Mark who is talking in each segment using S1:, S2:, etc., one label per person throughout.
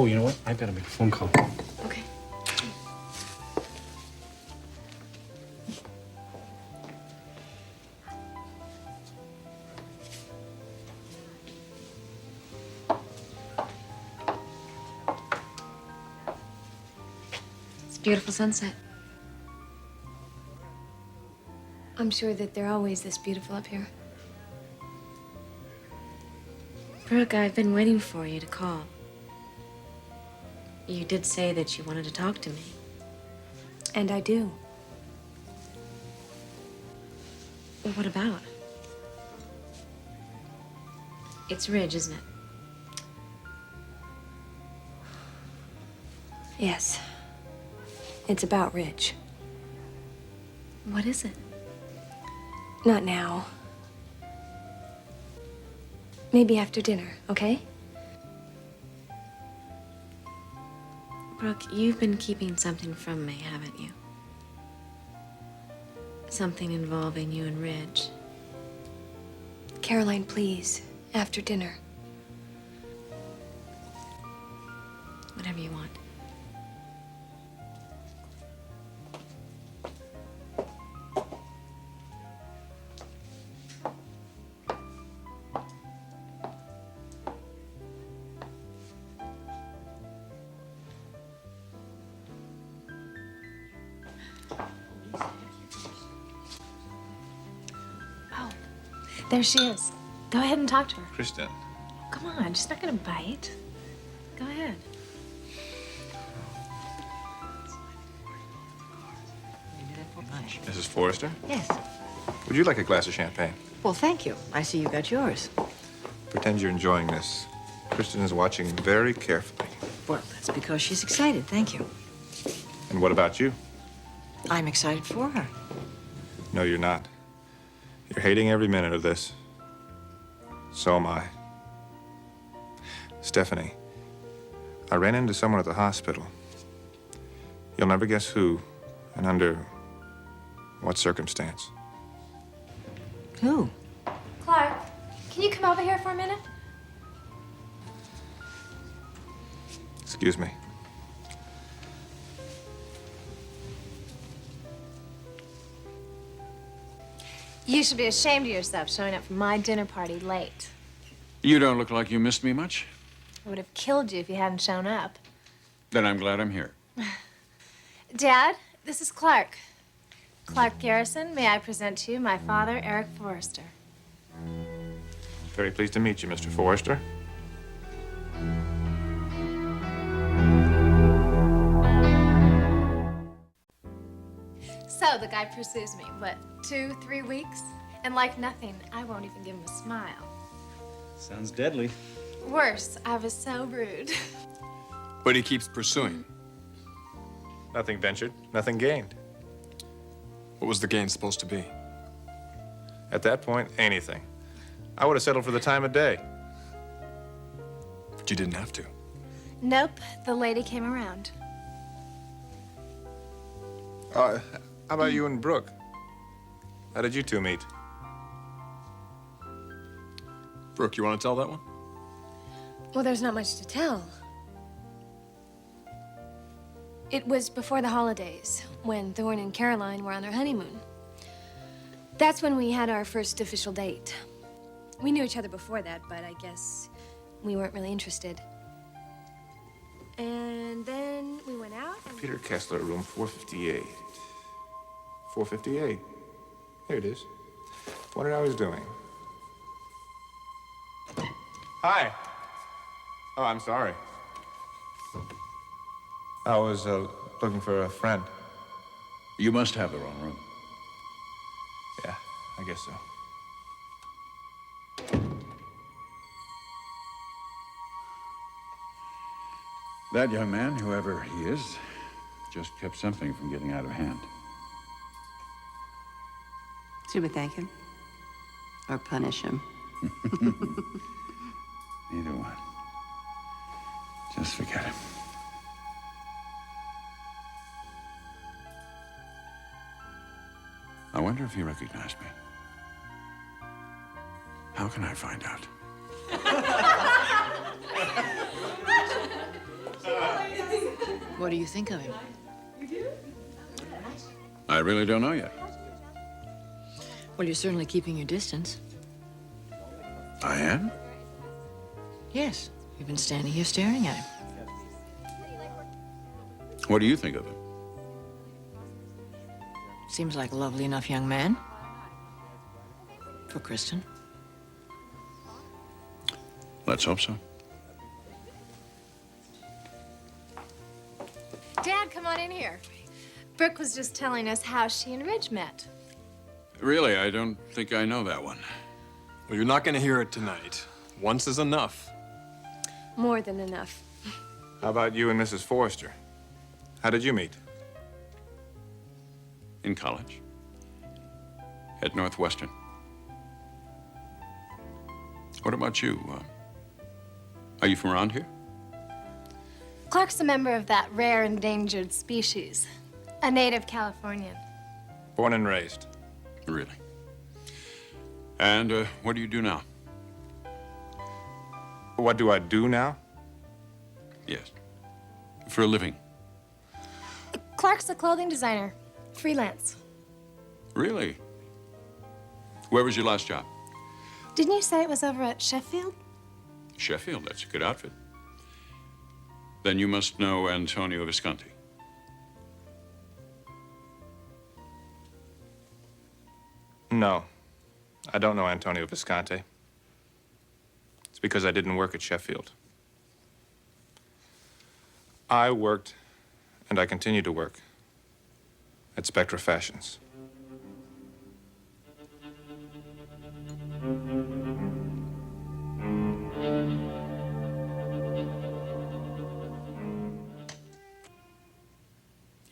S1: Oh, you know what? I better make a phone call.
S2: Okay. It's a beautiful sunset. I'm sure that they're always this beautiful up here. Brooke, I've been waiting for you to call. You did say that you wanted to talk to me. And I do. Well, what about? It's Ridge, isn't it? Yes. It's about Ridge. What is it? Not now. Maybe after dinner, okay? Brooke, you've been keeping something from me, haven't you? Something involving you and Ridge. Caroline, please. After dinner. Whatever you want. There she is. Go ahead and talk to her.
S3: Kristen.
S2: Come on, she's not gonna bite. Go ahead.
S3: Mrs. Forrester,
S4: Yes.
S3: would you like a glass of champagne?
S4: Well, thank you. I see you got yours.
S3: Pretend you're enjoying this. Kristen is watching very carefully.
S4: Well, that's because she's excited. Thank you.
S3: And what about you?
S4: I'm excited for her.
S3: No, you're not. You're hating every minute of this. So am I. Stephanie, I ran into someone at the hospital. You'll never guess who and under what circumstance.
S4: Who?
S2: Clark, can you come over here for a minute?
S3: Excuse me.
S5: You should be ashamed of yourself showing up for my dinner party late.
S6: You don't look like you missed me much.
S5: I would have killed you if you hadn't shown up.
S6: Then I'm glad I'm here.
S5: Dad, this is Clark. Clark Garrison, may I present to you my father, Eric Forrester.
S3: Very pleased to meet you, Mr. Forrester.
S5: So the guy pursues me, what, 2-3 weeks? And like nothing, I won't even give him a smile.
S1: Sounds deadly.
S5: Worse, I was so rude.
S6: But he keeps pursuing.
S3: Nothing ventured, nothing gained.
S6: What was the gain supposed to be?
S3: At that point, anything. I would have settled for the time of day.
S6: But you didn't have to.
S5: Nope, the lady came around.
S3: How about you and Brooke? How did you two meet?
S6: Brooke, you want to tell that one?
S5: Well, there's not much to tell. It was before the holidays, when Thorne and Caroline were on their honeymoon. That's when we had our first official date. We knew each other before that, but I guess we weren't really interested. And then we went out and...
S3: Peter Kessler, room 458. 458. Here it is. Wondered how he's doing. Hi. Oh, I'm sorry. I was looking for a friend.
S6: You must have the wrong room.
S3: Yeah, I guess so.
S6: That young man, whoever he is, just kept something from getting out of hand.
S4: Should we thank him? Or punish him?
S6: Either one. Just forget him. I wonder if he recognized me. How can I find out?
S7: What do you think of him?
S6: I really don't know yet.
S7: Well, you're certainly keeping your distance.
S6: I am?
S7: Yes. You've been standing here staring at him.
S6: What do you think of him?
S7: Seems like a lovely enough young man. For Kristen.
S6: Let's hope so.
S5: Dad, come on in here. Brooke was just telling us how she and Ridge met.
S6: Really, I don't think I know that one.
S8: Well, you're not going to hear it tonight. Once is enough.
S5: More than enough.
S3: How about you and Mrs. Forrester? How did you meet?
S6: In college. At Northwestern. What about you? Are you from around here?
S5: Clark's a member of that rare endangered species, a native Californian.
S3: Born and raised.
S6: Really? And what do you do now?
S3: What do I do now?
S6: Yes. For a living.
S5: Clark's a clothing designer, freelance.
S6: Really? Where was your last job?
S5: Didn't you say it was over at Sheffield?
S6: Sheffield, that's a good outfit. Then you must know Antonio Visconti.
S3: No, I don't know Antonio Visconti. It's because I didn't work at Sheffield. I worked, and I continue to work, at Spectra Fashions.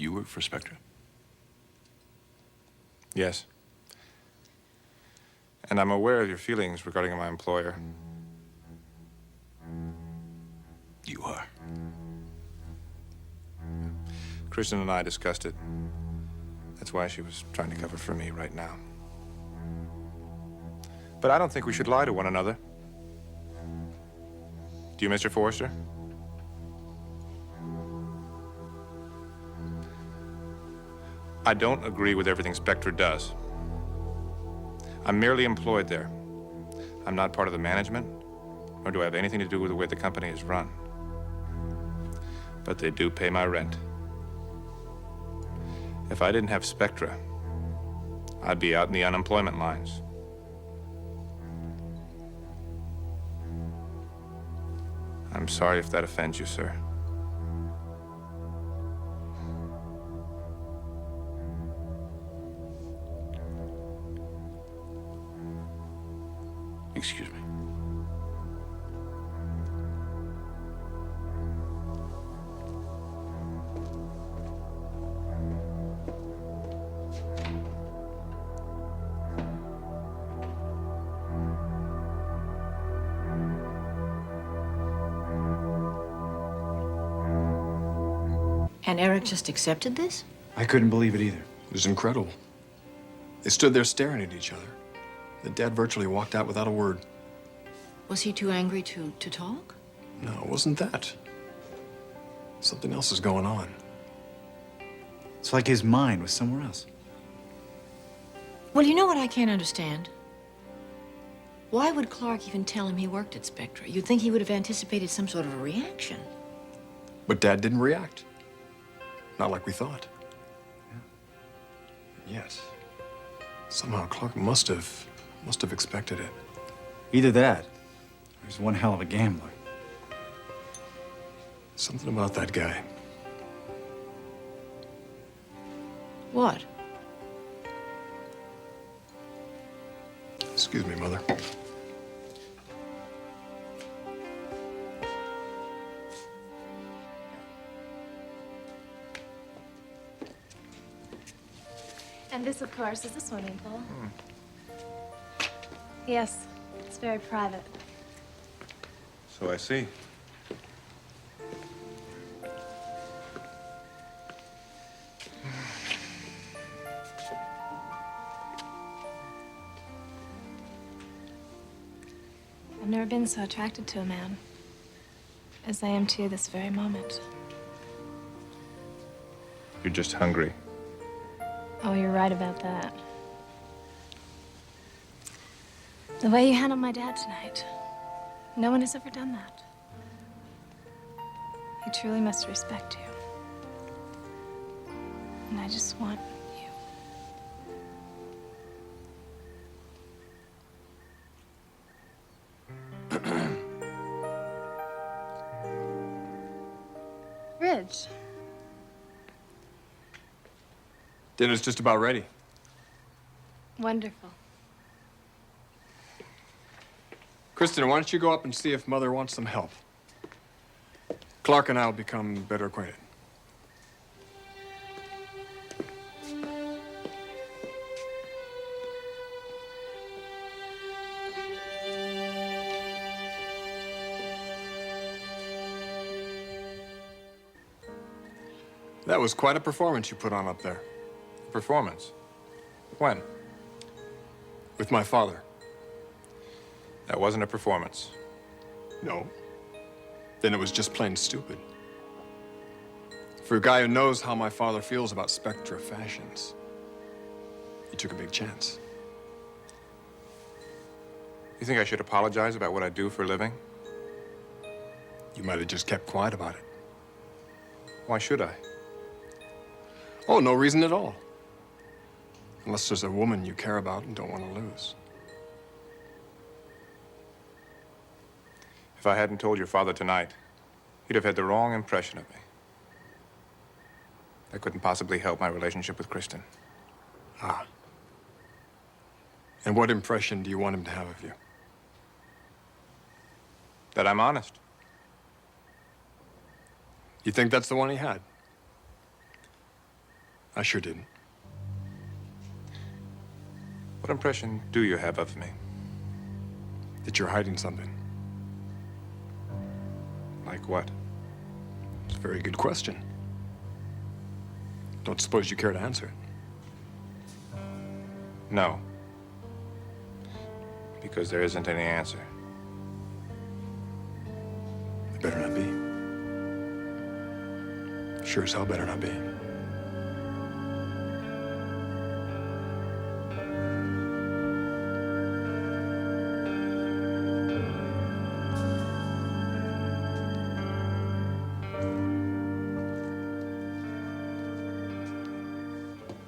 S6: You work for Spectra?
S3: Yes. And I'm aware of your feelings regarding my employer.
S6: You are.
S3: Kristen and I discussed it. That's why she was trying to cover for me right now. But I don't think we should lie to one another. Do you, Mr. Forrester? I don't agree with everything Spectra does. I'm merely employed there. I'm not part of the management, nor do I have anything to do with the way the company is run. But they do pay my rent. If I didn't have Spectra, I'd be out in the unemployment lines. I'm sorry if that offends you, sir.
S6: Excuse me.
S7: And Eric just accepted this?
S1: I couldn't believe it either.
S8: It was incredible. They stood there staring at each other. The dad virtually walked out without a word.
S7: Was he too angry to talk?
S8: No, it wasn't that. Something else is going on.
S1: It's like his mind was somewhere else.
S7: Well, you know what I can't understand? Why would Clarke even tell him he worked at Spectra? You'd think he would have anticipated some sort of a reaction.
S8: But Dad didn't react. Not like we thought. Yes. Somehow Clarke must have expected it.
S1: Either that, or he's one hell of a gambler.
S8: Something about that guy.
S7: What?
S8: Excuse me, Mother.
S5: And this, of course, is the swimming pool. Yes, it's very private.
S3: So I see.
S5: I've never been so attracted to a man as I am to you this very moment.
S3: You're just hungry.
S5: Oh, you're right about that. The way you handled my dad tonight. No one has ever done that. He truly must respect you. And I just want you. Ridge.
S8: Dinner's just about ready.
S5: Wonderful.
S8: Kristen, why don't you go up and see if Mother wants some help? Clarke and I will become better acquainted. That was quite a performance you put on up there.
S3: Performance? When?
S8: With my father.
S3: That wasn't a performance.
S8: No. Then it was just plain stupid. For a guy who knows how my father feels about Spectra fashions, you took a big chance.
S3: You think I should apologize about what I do for a living?
S8: You might have just kept quiet about it.
S3: Why should I?
S8: Oh, no reason at all. Unless there's a woman you care about and don't want to lose.
S3: If I hadn't told your father tonight, he'd have had the wrong impression of me. That couldn't possibly help my relationship with Kristen.
S8: Ah. And what impression do you want him to have of you?
S3: That I'm honest.
S8: You think that's the one he had? I sure didn't.
S3: What impression do you have of me?
S8: That you're hiding something.
S3: Like what?
S8: It's a very good question. Don't suppose you care to answer it.
S3: No. Because there isn't any answer.
S8: It better not be. Sure as hell better not be.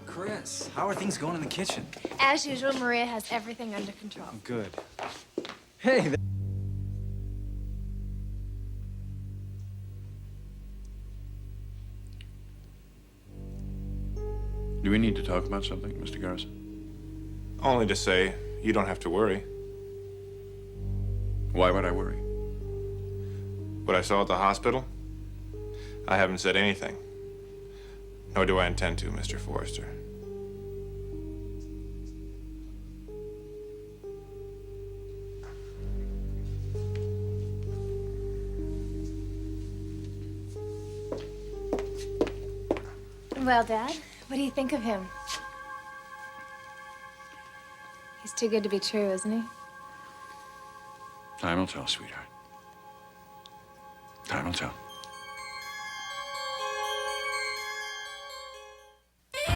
S1: Chris, how are things going in the kitchen?
S5: As usual, Maria has everything under control.
S1: Good. Hey,
S6: Do we need to talk about something, Mr. Garrison?
S3: Only to say, you don't have to worry.
S6: Why would I worry?
S3: What I saw at the hospital, I haven't said anything. Nor do I intend to, Mr. Forrester.
S5: Well, Dad, what do you think of him? He's too good to be true, isn't he?
S6: Time will tell, sweetheart. Time will tell.